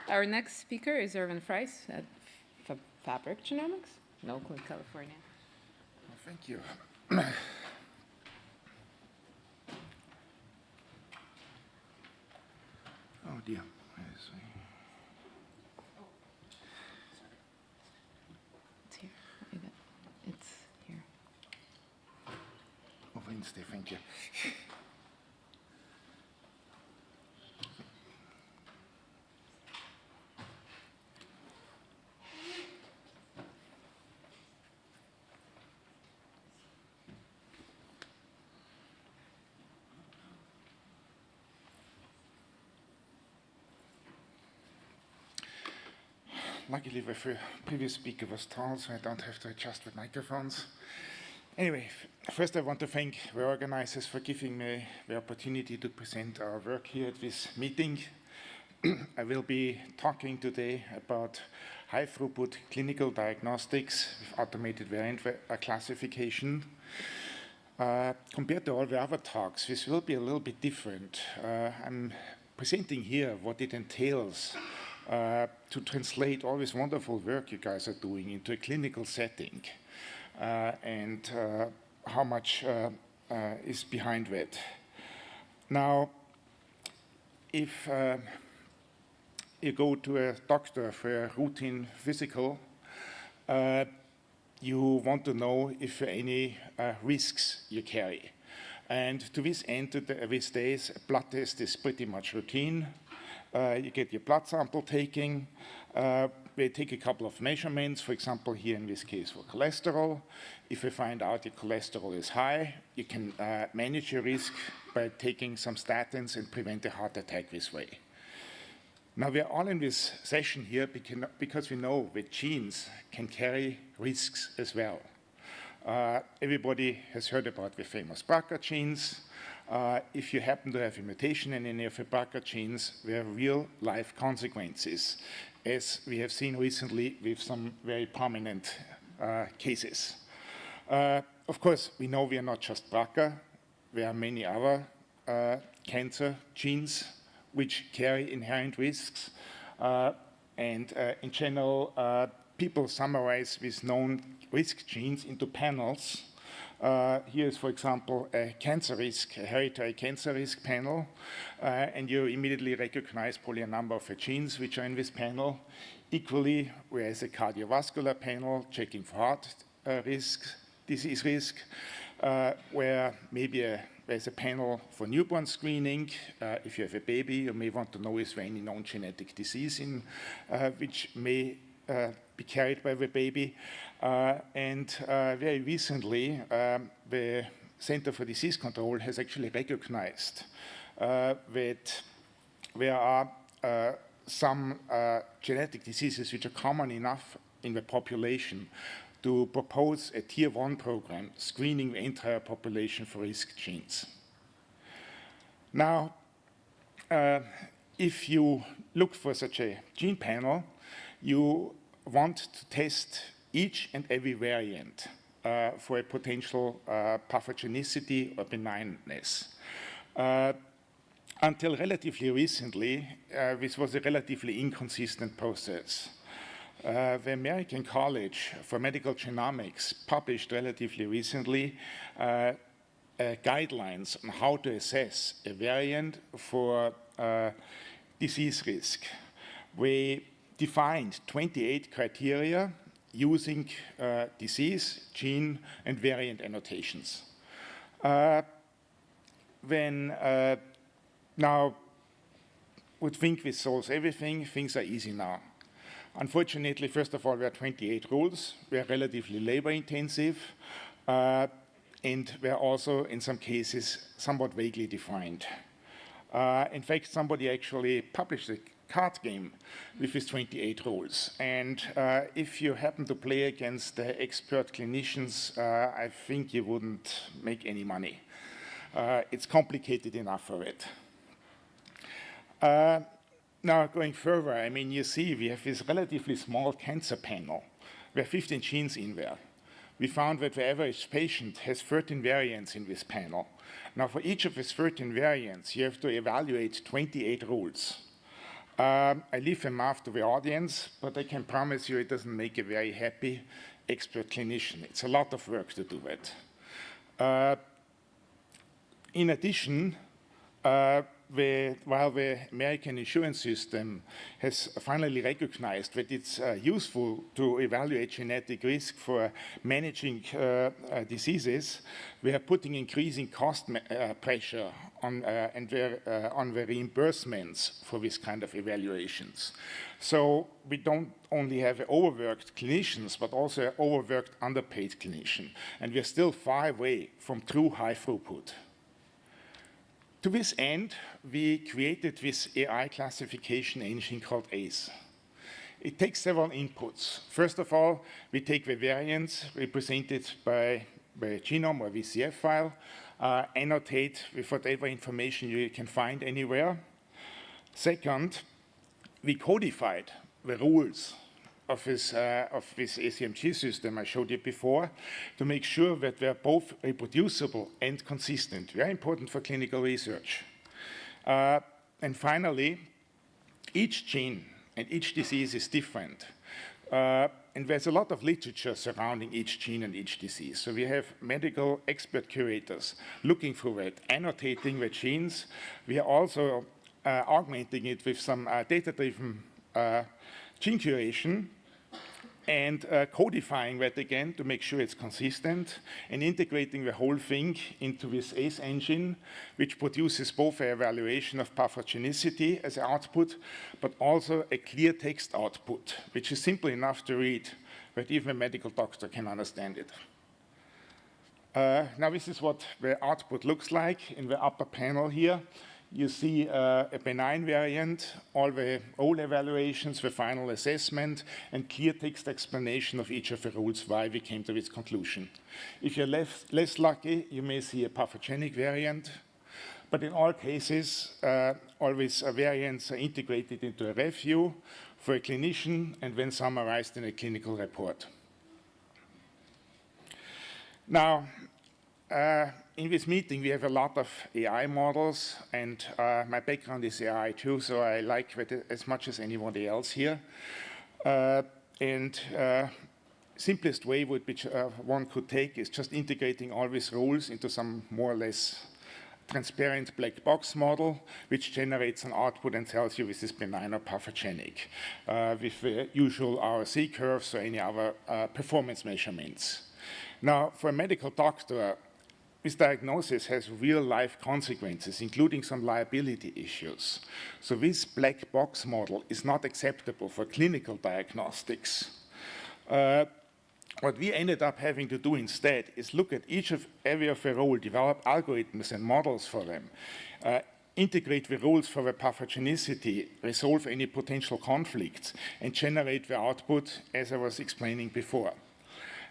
Our next speaker is Erwin Frise at Fabric Genomics in Oakland, California. Well, thank you. Oh dear. It's here. It's here. Oh, Wednesday, thank you. Luckily, the previous speaker was tall, so I don't have to adjust the microphones. Anyway, first I want to thank the organizers for giving me the opportunity to present our work here at this meeting. I will be talking today about high-throughput clinical diagnostics with automated variant classification. Compared to all the other talks, this will be a little bit different. I'm presenting here what it entails to translate all this wonderful work you guys are doing into a clinical setting and how much is behind that. Now, if you go to a doctor for a routine physical, you want to know if there are any risks you carry. And to this end, these days, a blood test is pretty much routine. You get your blood sample taking. We take a couple of measurements, for example, here in this case for cholesterol. If you find out your cholesterol is high, you can manage your risk by taking some statins and prevent a heart attack this way. Now, we're all in this session here because we know that genes can carry risks as well. Everybody has heard about the famous BRCA genes. If you happen to have a mutation in any of the BRCA genes, there are real-life consequences, as we have seen recently with some very prominent cases. Of course, we know we are not just BRCA. There are many other cancer genes which carry inherent risks. In general, people summarize these known risk genes into panels. Here is, for example, a cancer risk, a hereditary cancer risk panel, and you immediately recognize probably a number of the genes which are in this panel. Equally, there is a cardiovascular panel checking for heart risk, disease risk, where maybe there's a panel for newborn screening. If you have a baby, you may want to know is there any known genetic disease in which may be carried by the baby. Very recently, the Center for Disease Control has actually recognized that there are some genetic diseases which are common enough in the population to propose a tier 1 program screening the entire population for risk genes. Now, if you look for such a gene panel, you want to test each and every variant for a potential pathogenicity or benignness. Until relatively recently, this was a relatively inconsistent process. The American College for Medical Genomics published relatively recently guidelines on how to assess a variant for disease risk. We defined 28 criteria using disease, gene, and variant annotations. Now, would think this solves everything. Things are easy now. Unfortunately, first of all, there are 28 rules. They are relatively labor-intensive, and they are also, in some cases, somewhat vaguely defined. In fact, somebody actually published a card game with his 28 rules. And if you happen to play against the expert clinicians, I think you wouldn't make any money. It's complicated enough for it. Now, going further, I mean, you see we have this relatively small cancer panel. There are 15 genes in there. We found that the average patient has 13 variants in this panel. Now, for each of these 13 variants, you have to evaluate 28 rules. I leave a mark to the audience, but I can promise you it doesn't make a very happy expert clinician. It's a lot of work to do that. In addition, while the American insurance system has finally recognized that it's useful to evaluate genetic risk for managing diseases, we are putting increasing cost pressure on, on the reimbursements for this kind of evaluations. So we don't only have overworked clinicians, but also overworked, underpaid clinicians. And we're still far away from true high throughput. To this end, we created this AI classification engine called ACE. It takes several inputs. First of all, we take the variants represented by a genome or VCF file, annotate with whatever information you can find anywhere. Second, we codified the rules of this ACMG system I showed you before to make sure that they're both reproducible and consistent. Very important for clinical research. And finally, each gene and each disease is different. And there's a lot of literature surrounding each gene and each disease. So we have medical expert curators looking through it, annotating the genes. We are also augmenting it with some data-driven gene curation and codifying that again to make sure it's consistent and integrating the whole thing into this ACE engine, which produces both an evaluation of pathogenicity as an output, but also a clear text output, which is simple enough to read that even a medical doctor can understand it. Now this is what the output looks like in the upper panel here. You see a benign variant, all the old evaluations, the final assessment, and clear text explanation of each of the rules why we came to this conclusion. If you're less lucky, you may see a pathogenic variant, but in all cases, all these variants are integrated into a review for a clinician and then summarized in a clinical report. Now, in this meeting, we have a lot of AI models, and my background is AI too, so I like that as much as anybody else here. Simplest way which one could take is just integrating all these rules into some more or less transparent black box model, which generates an output and tells you this is benign or pathogenic, with the usual ROC curves or any other performance measurements. Now, for a medical doctor, this diagnosis has real-life consequences, including some liability issues. So this black box model is not acceptable for clinical diagnostics. What we ended up having to do instead is look at every of the role, develop algorithms and models for them, integrate the rules for the pathogenicity, resolve any potential conflicts, and generate the output as I was explaining before.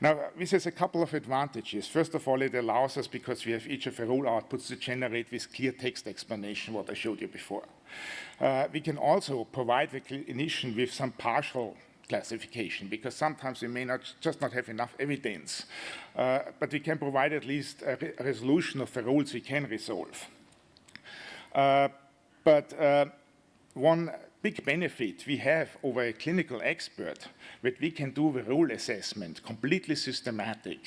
Now, this has a couple of advantages. First of all, it allows us, because we have each of the rule outputs, to generate this clear text explanation, what I showed you before. We can also provide the clinician with some partial classification, because sometimes we may just not have enough evidence. But we can provide at least a resolution of the rules we can resolve. One big benefit we have over a clinical expert, that we can do the rule assessment completely systematic.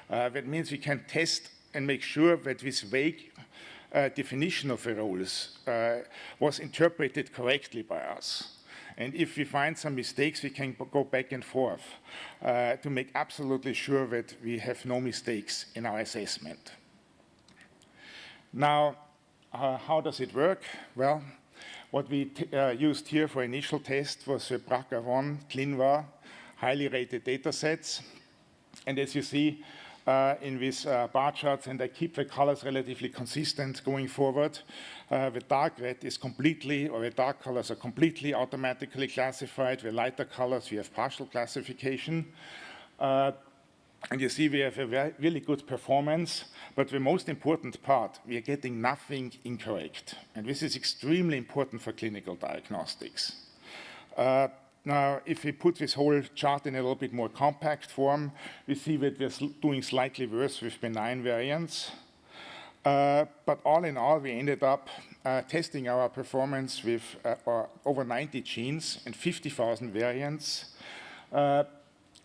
That means we can test and make sure that this vague definition of the rules was interpreted correctly by us. And if we find some mistakes, we can go back and forth to make absolutely sure that we have no mistakes in our assessment. Now, how does it work? Well, what we used here for initial test was the BRCA1, Clin Var, highly rated datasets. And as you see in these bar charts, and I keep the colors relatively consistent going forward, the dark red is completely, or the dark colors are completely automatically classified. The lighter colors, we have partial classification. And you see we have a really good performance, but the most important part, we are getting nothing incorrect. And this is extremely important for clinical diagnostics. Now, if we put this whole chart in a little bit more compact form, we see that we're doing slightly worse with benign variants. But all in all, we ended up testing our performance with over 90 genes and 50,000 variants.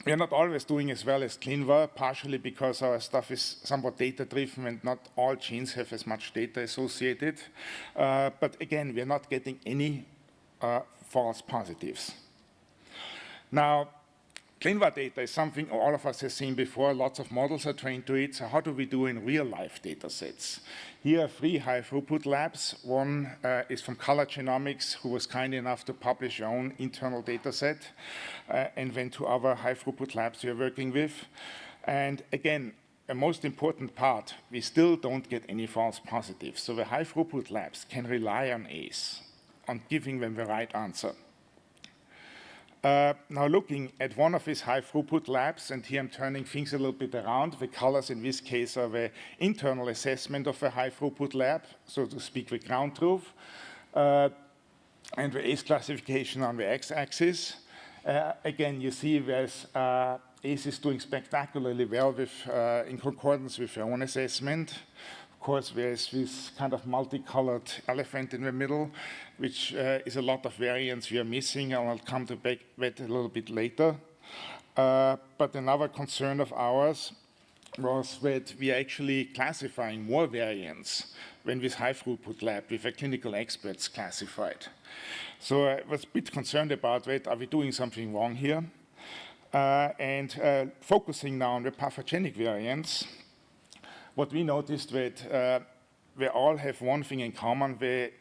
We are not always doing as well as Clin Var, partially because our stuff is somewhat data-driven and not all genes have as much data associated. But again, we are not getting any false positives. Now, Clin Var data is something all of us have seen before. Lots of models are trained to it. So how do we do in real-life data sets? Here are 3 high-throughput labs. One is from Color Genomics, who was kind enough to publish their own internal data set, and went to other high-throughput labs we are working with. And again, a most important part, we still don't get any false positives. So the high-throughput labs can rely on ACE, on giving them the right answer. Now looking at one of these high-throughput labs, and here I'm turning things a little bit around. The colors in this case are the internal assessment of a high-throughput lab, so to speak, the ground truth, and the ACE classification on the x-axis. Again, you see there's ACE is doing spectacularly well with, in concordance with their own assessment. Of course, there's this kind of multicolored elephant in the middle, which is a lot of variants we are missing, and I'll come to that a little bit later. But another concern of ours was that we are actually classifying more variants than this high-throughput lab with the clinical experts classified. So I was a bit concerned about that. Are we doing something wrong here? Focusing now on the pathogenic variants, what we noticed that they all have one thing in common. They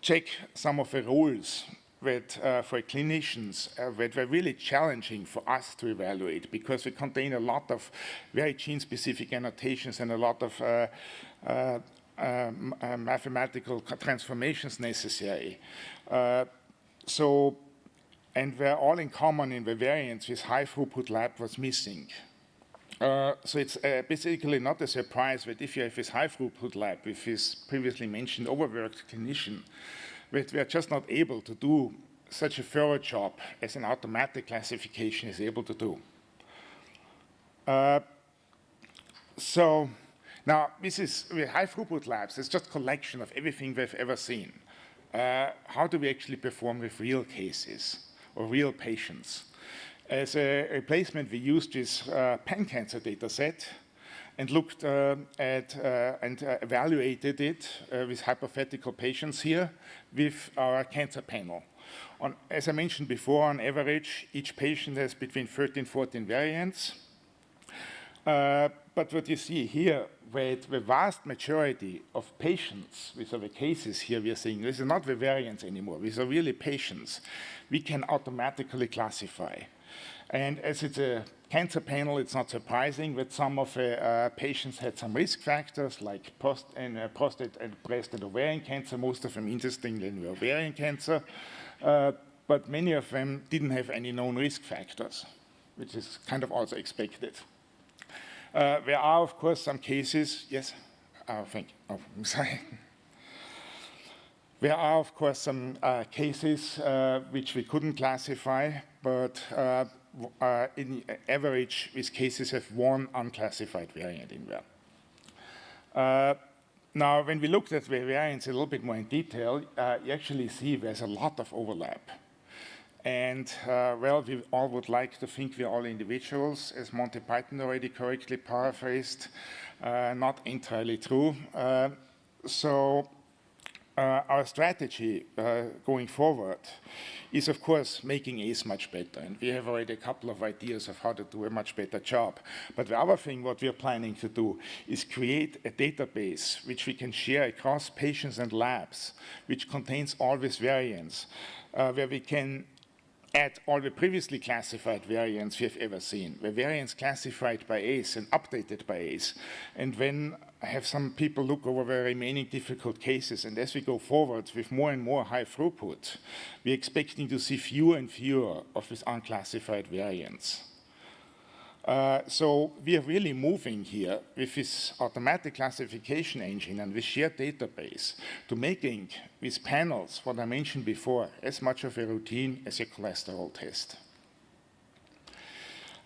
check some of the rules that for clinicians that were really challenging for us to evaluate, because they contain a lot of very gene-specific annotations and a lot of mathematical transformations necessary. And they're all in common in the variants this high-throughput lab was missing. So it's basically not a surprise that if you have this high-throughput lab with this previously mentioned overworked clinician, that we are just not able to do such a thorough job as an automatic classification is able to do. So now this is with high-throughput labs. It's just a collection of everything we've ever seen. How do we actually perform with real cases or real patients? As a replacement, we used this pan-cancer data set and looked at and evaluated it with hypothetical patients here with our cancer panel. As I mentioned before, on average, each patient has between 13 and 14 variants. But what you see here, that the vast majority of patients, these are the cases here we are seeing, this is not the variants anymore, these are really patients, we can automatically classify. And as it's a cancer panel, it's not surprising that some of the patients had some risk factors like prostate and breast and ovarian cancer, most of them interestingly in ovarian cancer, but many of them didn't have any known risk factors, which is kind of also expected. There are, of course, some cases, yes, thank you, oh, I'm sorry. There are, of course, some cases which we couldn't classify, but in average, these cases have one unclassified variant in there. Now, when we looked at the variants a little bit more in detail, you actually see there's a lot of overlap. And, well, we all would like to think we're all individuals, as Monty Python already correctly paraphrased. Not entirely true. Our strategy going forward is, of course, making ACE much better. And we have already a couple of ideas of how to do a much better job. But the other thing what we are planning to do is create a database which we can share across patients and labs, which contains all these variants, where we can add all the previously classified variants we have ever seen, the variants classified by ACE and updated by ACE, and then have some people look over the remaining difficult cases. And as we go forward with more and more high throughput, we're expecting to see fewer and fewer of these unclassified variants. So we are really moving here with this automatic classification engine and this shared database to making these panels, what I mentioned before, as much of a routine as your cholesterol test.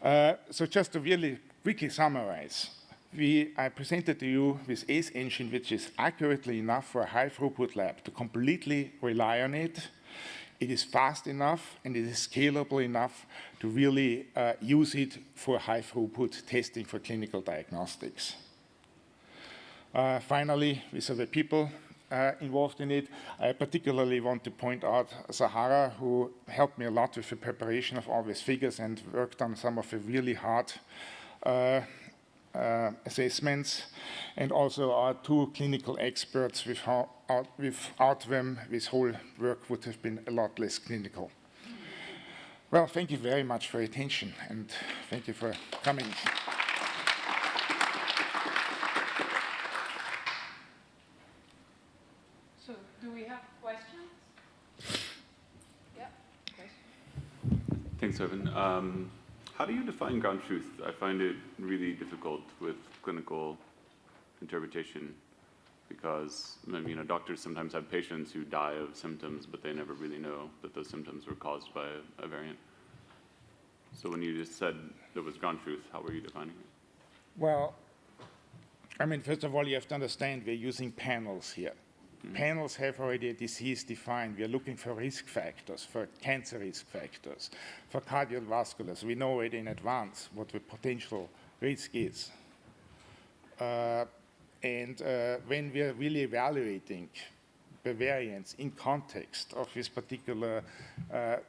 So just to really quickly summarize, I presented to you this ACE engine, which is accurately enough for a high-throughput lab to completely rely on it. It is fast enough, and it is scalable enough to really use it for high-throughput testing for clinical diagnostics. Finally, these are the people involved in it. I particularly want to point out Sahara, who helped me a lot with the preparation of all these figures and worked on some of the really hard assessments, and also our two clinical experts. Without them, this whole work would have been a lot less clinical. Well, thank you very much for your attention, and thank you for coming. So, do we have questions? Yeah, question. Thanks, Erwin. How do you define ground truth? I find it really difficult with clinical interpretation because, I mean, doctors sometimes have patients who die of symptoms, but they never really know that those symptoms were caused by a variant. So when you just said there was ground truth, how were you defining it? Well, I mean, first of all, you have to understand we're using panels here. Panels have already a disease defined. We are looking for risk factors, for cancer risk factors, for cardiovasculars. We know already in advance what the potential risk is. And when we are really evaluating the variants in context of these particular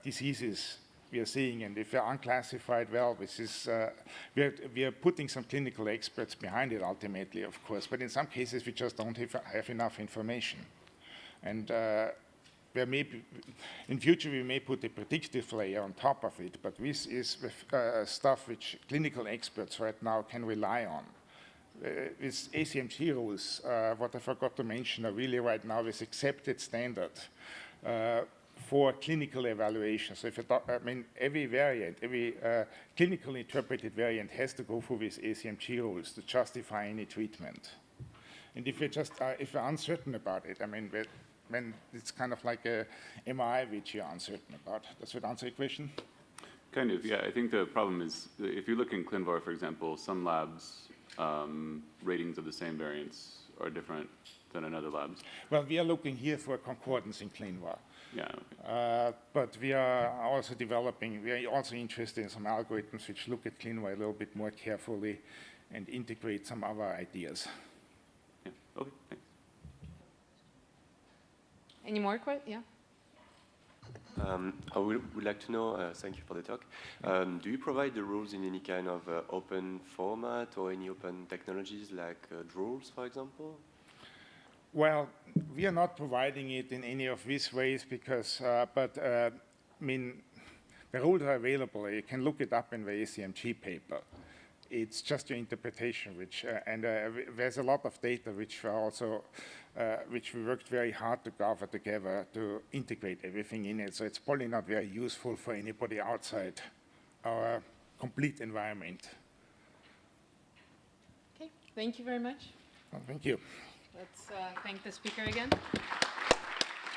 diseases we are seeing, and if they're unclassified, well, this is, we are putting some clinical experts behind it ultimately, of course, but in some cases we just don't have enough information. And there may be, in future we may put a predictive layer on top of it, but this is stuff which clinical experts right now can rely on. These ACMG rules, what I forgot to mention, are really right now this accepted standard for clinical evaluation. So if I mean, every variant, every clinically interpreted variant has to go through these ACMG rules to justify any treatment. And if if we're uncertain about it, I mean, when it's kind of like a MRI which you're uncertain about. Does that answer your question? Kind of, yeah. I think the problem is, if you look in Clin Var, for example, some labs' ratings of the same variants are different than in other labs. Well, we are looking here for concordance in Clin Var. Yeah. Okay. But we are also developing, we are also interested in some algorithms which look at Clin Var a little bit more carefully and integrate some other ideas. Yeah, okay, thanks. Any more questions? Yeah. I would like to know, thank you for the talk, do you provide the rules in any kind of open format or any open technologies like rules, for example? Well, we are not providing it in any of these ways because, I mean, the rules are available. You can look it up in the ACMG paper. It's just your interpretation, and there's a lot of data which we worked very hard to gather together to integrate everything in it. So it's probably not very useful for anybody outside our complete environment. Okay, thank you very much. Well, thank you. Let's thank the speaker again.